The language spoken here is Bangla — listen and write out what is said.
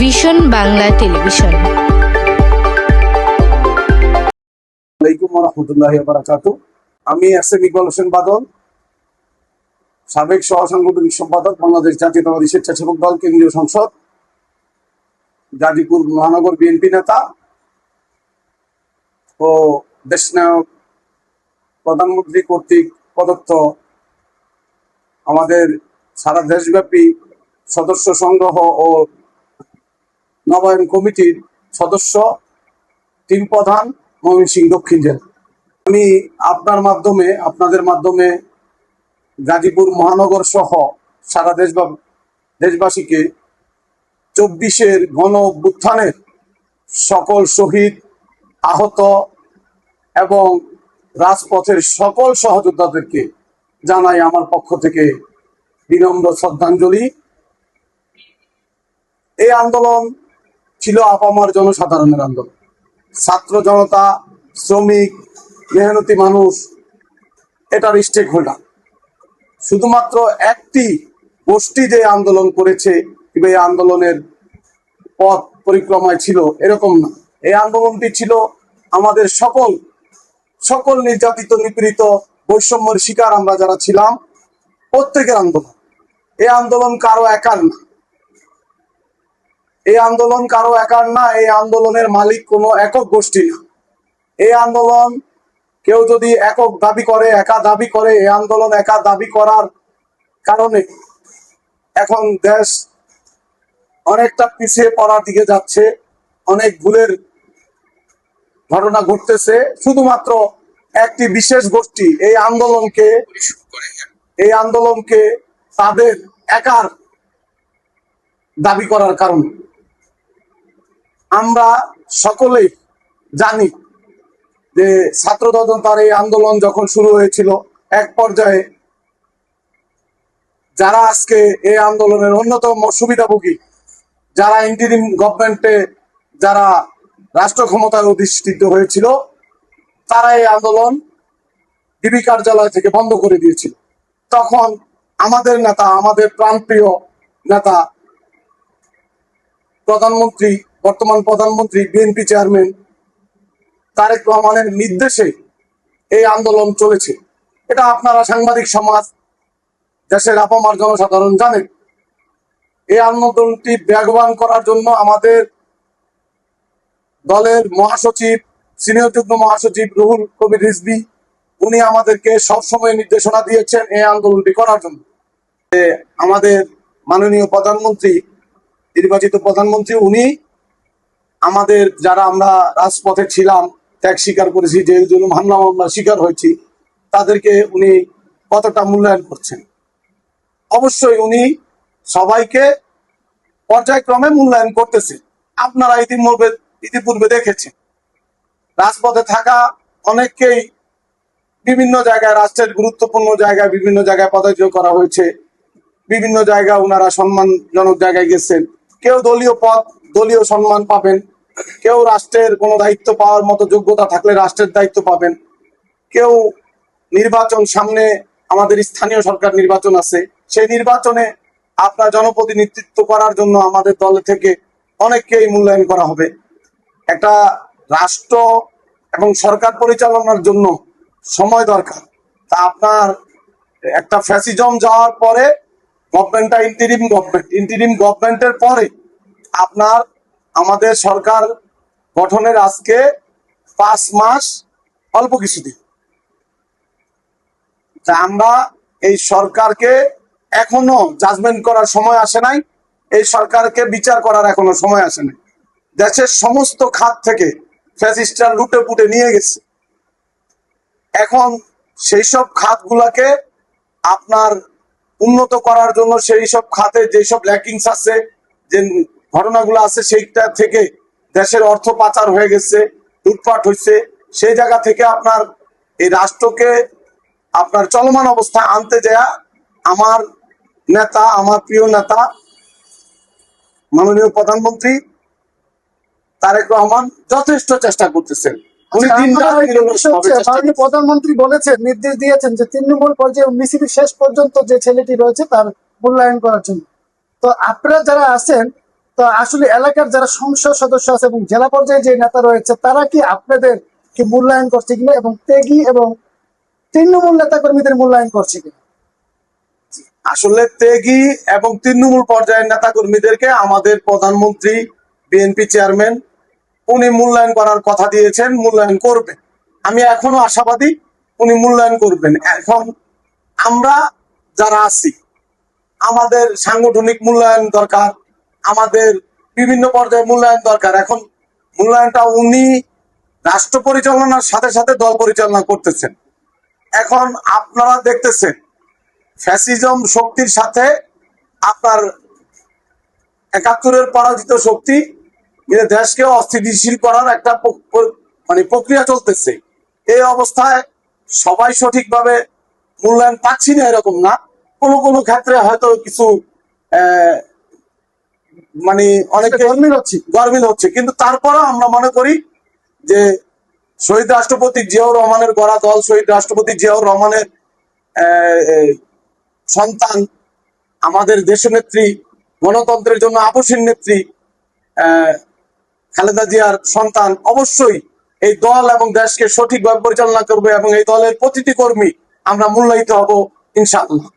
Vision Bangla television. আমি এস.এম. ইকবাল হোসেন বাদল, সাবেক সহসাংগঠনিক সম্পাদক, বাংলাদেশ জাতীয়তাবাদী স্বেচ্ছাসেবক দল, কেন্দ্রীয় সংসদ, গাজীপুর মহানগর বিএনপি নেতা ও দেশনায়ক প্রধানমন্ত্রী কর্তৃক প্রদত্ত আমাদের সারা দেশব্যাপী সদস্য সংগ্রহ ও নবায়ন কমিটির সদস্য, টিম প্রধান, ময়মনসিংহ দক্ষিণ জেলা। আমি আপনাদের মাধ্যমে গাজীপুর মহানগর সহ সারা দেশবাসীকে 24-এর গণ অভ্যুত্থানের সকল শহীদ, আহত এবং রাজপথের সকল সহযোদ্ধাদেরকে জানাই আমার পক্ষ থেকে বিনম্র শ্রদ্ধাঞ্জলি। এই আন্দোলন ছিল আপামর জনসাধারণের আন্দোলন। ছাত্র জনতা, শ্রমিক, মেহনতি মানুষ এটার স্টেক হোল্ডার। শুধুমাত্র একটি গোষ্ঠী যে আন্দোলন করেছে কিংবা এই আন্দোলনের পথ পরিক্রমায় ছিল এরকম না। এই আন্দোলনটি ছিল আমাদের সকল নির্যাতিত, নিপীড়িত, বৈষম্যের শিকার আমরা যারা ছিলাম প্রত্যেকের আন্দোলন। এই আন্দোলন কারো একার না, এই আন্দোলন কারো একার না। এই আন্দোলনের মালিক কোনো একক গোষ্ঠী না। এই আন্দোলন কেউ যদি একা দাবি করে, এই আন্দোলন একা দাবি করার কারণে এখন দেশ অনেকটা পিছিয়ে পড়ার দিকে যাচ্ছে, অনেক ভুলের ঘটনা ঘটতেছে। শুধুমাত্র একটি বিশেষ গোষ্ঠী এই আন্দোলনকে তাদের একার দাবি করার কারণে। আমরা সকলেই জানি যে ছাত্র জনতার এই আন্দোলন যখন শুরু হয়েছিল, এক পর্যায়ে যারা আজকে এই আন্দোলনের অন্যতম সুবিধাভোগী, যারা ইন্টারিম গভর্নমেন্টে যারা রাষ্ট্র ক্ষমতায় অধিষ্ঠিত হয়েছিল, তারা এই আন্দোলন ডিবি কার্যালয় থেকে বন্ধ করে দিয়েছিল। তখন আমাদের নেতা, আমাদের প্রাণপ্রিয় নেতা, বর্তমান প্রধানমন্ত্রী, বিএনপি চেয়ারম্যান তারেক রহমানের নির্দেশে এই আন্দোলন চলেছে। এটা আপনারা সাংবাদিক সমাজ, দেশের আপামর জনসাধারণ জানেন। এই আন্দোলনটি বেগবান করার জন্য আমাদের দলের মহাসচিব, সিনিয়র যুগ্ম মহাসচিব রুহুল কবির রিজভী, উনি আমাদেরকে সবসময় নির্দেশনা দিয়েছেন এই আন্দোলনটি করার জন্য। আমাদের মাননীয় প্রধানমন্ত্রী, নির্বাচিত প্রধানমন্ত্রী, উনি আমাদের যারা আমরা রাজপথে ছিলাম, ত্যাগ স্বীকার করেছি, জেল জুলুম, হামলা মামলার শিকার হয়েছি, তাদেরকে উনি কতটা মূল্যায়ন করছেন। অবশ্যই উনি সবাইকে পর্যায়ক্রমে মূল্যায়ন করতেছে। আপনারা ইতিপূর্বে দেখেছেন রাজপথে থাকা অনেককেই বিভিন্ন জায়গায়, রাষ্ট্রের গুরুত্বপূর্ণ জায়গায়, বিভিন্ন জায়গায় পদত্যাগ করা হয়েছে। বিভিন্ন জায়গায় ওনারা সম্মানজনক জায়গায় গেছেন। কেউ দলীয় পদ, দলীয় সম্মান পাবেন, কেউ রাষ্ট্রের কোনো দায়িত্ব পাওয়ার মতো যোগ্যতা থাকলে রাষ্ট্রের দায়িত্ব পাবেন, কেউ নির্বাচন, সামনে আমাদের স্থানীয় সরকার নির্বাচন আছে, সেই নির্বাচনে আপনার জনপ্রতিনিধিত্ব করার জন্য আমাদের দল থেকে অনেককেই মূল্যায়ন করা হবে। একটা রাষ্ট্র এবং সরকার পরিচালনার জন্য সময় দরকার। তা আপনার একটা ফ্যাসিজম যাওয়ার পরে গভর্নমেন্টটা ইন্টারিম গভর্নমেন্টের পরে আপনার আমাদের সরকার গঠনের আজকে 5 মাস অল্প কিছুদিন। তা আমরা এই সরকারকে এখনো জাজমেন্ট করার সময় আসে নাই, এই সরকারকে বিচার করার এখনো সময় আসে নাই। দেশের সমস্ত খাত থেকে ফ্যাসিস্টরা লুটে পুটে নিয়ে গেছে। এখন সেই সব খাতগুলাকে আপনার উন্নত করার জন্য, সেই সব খাতে যেসব ল্যাকিংস আছে, যে ঘটনাগুলো আছে, সেইটা থেকে দেশের অর্থ পাচার হয়ে গেছে, লুটপাট হয়েছে। সেই জায়গা থেকে আপনার এই রাষ্ট্রকে আপনার চলমান অবস্থায় আনতে যায় আমার নেতা, আমার প্রিয় নেতা মাননীয় প্রধানমন্ত্রী তারেক রহমান যথেষ্ট চেষ্টা করতেছেন। প্রধানমন্ত্রী বলেছেন, নির্দেশ দিয়েছেন যে তৃণমূল পর্যায়ে মিছিল শেষ পর্যন্ত যে ছেলেটি রয়েছে তার মূল্যায়ন করার জন্য। তো আপনারা যারা আছেন তো আসলে এলাকার যারা সংসদ সদস্য আছে এবং জেলা পর্যায়ে যে নেতা রয়েছে তারা কি আপনাদের কি মূল্যায়ন করছে কিনা এবং ত্যাগী এবং তৃণমূল নেতা কর্মীদের মূল্যায়ন করছে কিনা? আসলে ত্যাগী এবং তৃণমূল পর্যায়ের নেতা কর্মীদেরকে আমাদের প্রধানমন্ত্রী, বিএনপি চেয়ারম্যান উনি মূল্যায়ন করার কথা দিয়েছেন, মূল্যায়ন করবেন। আমি এখনো আশাবাদী উনি মূল্যায়ন করবেন। এখন আমরা যারা আছি আমাদের সাংগঠনিক মূল্যায়ন দরকার, আমাদের বিভিন্ন পর্যায়ে মূল্যায়ন দরকার। এখন মূল্যায়নটা উনি রাষ্ট্র পরিচালনার সাথে সাথে দল পরিচালনা করতেছেন। এখন আপনারা দেখতেছেন ফ্যাসিজম শক্তির সাথে আপনার ৭১-এর পরাজিত শক্তি দেশকে অস্থিতিশীল করার একটা মানে প্রক্রিয়া চলতেছে। এই অবস্থায় সবাই সঠিকভাবে মূল্যায়ন পাচ্ছি না এরকম না, কোনো কোনো ক্ষেত্রে হয়তো কিছু মানে অনেকে গরমিল হচ্ছে, কিন্তু তারপরেও আমরা মনে করি যে শহীদ রাষ্ট্রপতি জিয়াউর রহমানের গড়া দল, শহীদ রাষ্ট্রপতি জিয়াউর রহমানের সন্তান, আমাদের দেশনেত্রী, গণতন্ত্রের জন্য আপসীর নেত্রী খালেদা জিয়ার সন্তান অবশ্যই এই দল এবং দেশকে সঠিকভাবে পরিচালনা করবে এবং এই দলের প্রতিটি কর্মী আমরা মূল্যায়িত হব ইনশাআল্লাহ।